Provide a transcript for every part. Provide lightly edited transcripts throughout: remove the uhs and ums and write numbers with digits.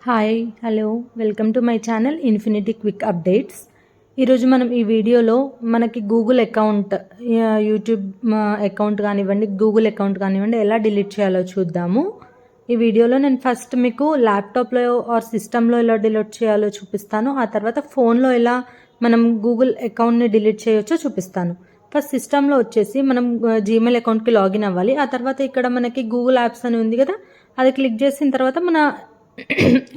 Hi hello welcome to my channel infinity quick updates. ఈరోజు మనం ఈ వీడియోలో మనకి గూగుల్ అకౌంట్, యూట్యూబ్ అకౌంట్ కానివ్వండి, గూగుల్ అకౌంట్ కానివ్వండి ఎలా డిలీట్ చేయాలో చూద్దాము. ఈ వీడియోలో నేను ఫస్ట్ మీకు ల్యాప్టాప్లో ఆర్ సిస్టంలో ఎలా డిలీట్ చేయాలో చూపిస్తాను. ఆ తర్వాత ఫోన్లో ఎలా మనం గూగుల్ అకౌంట్ని డిలీట్ చేయొచ్చో చూపిస్తాను. ఫస్ట్ సిస్టంలో వచ్చేసి మనం జీమెయిల్ అకౌంట్కి లాగిన్ అవ్వాలి. ఆ తర్వాత ఇక్కడ మనకి గూగుల్ యాప్స్ అని ఉంది కదా, అది క్లిక్ చేసిన తర్వాత మన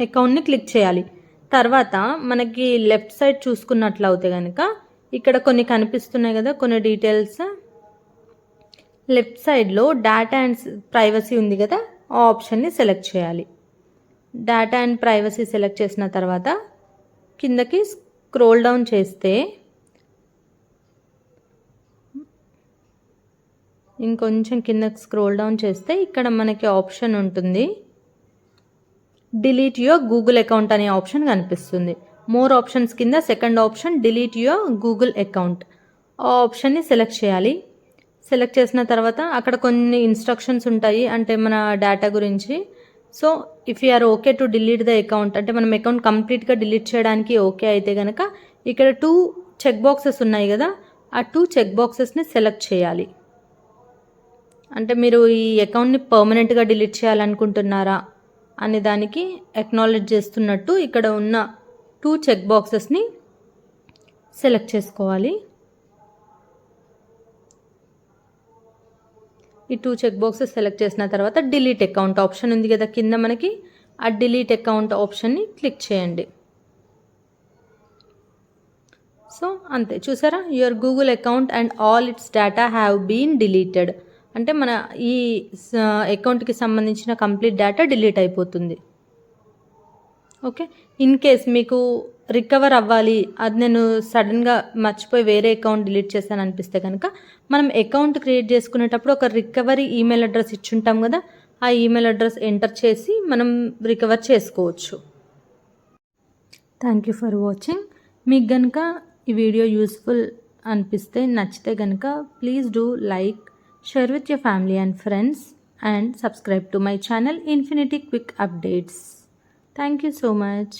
అకౌంట్ని క్లిక్ చేయాలి. తర్వాత మనకి లెఫ్ట్ సైడ్ చూసుకున్నట్లు అవుతే కనుక ఇక్కడ కొన్ని కనిపిస్తున్నాయి కదా, కొన్ని డీటెయిల్స్. లెఫ్ట్ సైడ్లో డేటా అండ్ ప్రైవసీ ఉంది కదా, ఆ ఆప్షన్ని సెలెక్ట్ చేయాలి. డేటా అండ్ ప్రైవసీ సెలెక్ట్ చేసిన తర్వాత కిందకి స్క్రోల్ డౌన్ చేస్తే ఇంకొంచెం కిందకి స్క్రోల్ డౌన్ చేస్తే ఇక్కడ మనకి ఆప్షన్ ఉంటుంది, డిలీట్ యువర్ గూగుల్ అకౌంట్ అనే ఆప్షన్ కనిపిస్తుంది. మోర్ ఆప్షన్స్ కింద second option delete your Google account, ఆ ఆప్షన్ని సెలెక్ట్ చేయాలి. సెలెక్ట్ చేసిన తర్వాత అక్కడ కొన్ని ఇన్స్ట్రక్షన్స్ ఉంటాయి, అంటే మన డేటా గురించి. So if you are okay to delete the account, అంటే మనం అకౌంట్ కంప్లీట్గా డిలీట్ చేయడానికి ఓకే అయితే కనుక ఇక్కడ 2 చెక్ బాక్సెస్ ఉన్నాయి కదా, ఆ 2 చెక్ బాక్సెస్ని సెలెక్ట్ చేయాలి. అంటే మీరు ఈ అకౌంట్ని పర్మనెంట్గా డిలీట్ చేయాలనుకుంటున్నారా అనే దానికి అక్నాలెడ్జ్ చేస్తున్నట్టు ఇక్కడ ఉన్న 2 చెక్ బాక్సెస్ని సెలెక్ట్ చేసుకోవాలి. ఈ 2 చెక్ బాక్సెస్ సెలెక్ట్ చేసిన తర్వాత డిలీట్ అకౌంట్ ఆప్షన్ ఉంది కదా కింద మనకి, ఆ డిలీట్ అకౌంట్ ఆప్షన్ని క్లిక్ చేయండి. సో అంతే, చూసారా, your Google account and all its data have been deleted. అంటే మన ఈ అకౌంట్కి సంబంధించిన కంప్లీట్ డేటా డిలీట్ అయిపోతుంది. ఓకే, ఇన్ కేస్ మీకు రికవర్ అవ్వాలి, అది నేను సడన్గా మర్చిపోయి వేరే అకౌంట్ డిలీట్ చేశాను అనిపిస్తే కనుక మనం అకౌంట్ క్రియేట్ చేసుకునేటప్పుడు ఒక రికవరీ ఈమెయిల్ అడ్రస్ ఇచ్చుంటాం కదా, ఆ ఈమెయిల్ అడ్రస్ ఎంటర్ చేసి మనం రికవర్ చేసుకోవచ్చు. Thank you for watching. మీకు కనుక ఈ వీడియో యూస్ఫుల్ అనిపిస్తే, నచ్చితే కనుక please do like, share with your family and friends, and subscribe to my channel Infinity Quick Updates. Thank you so much.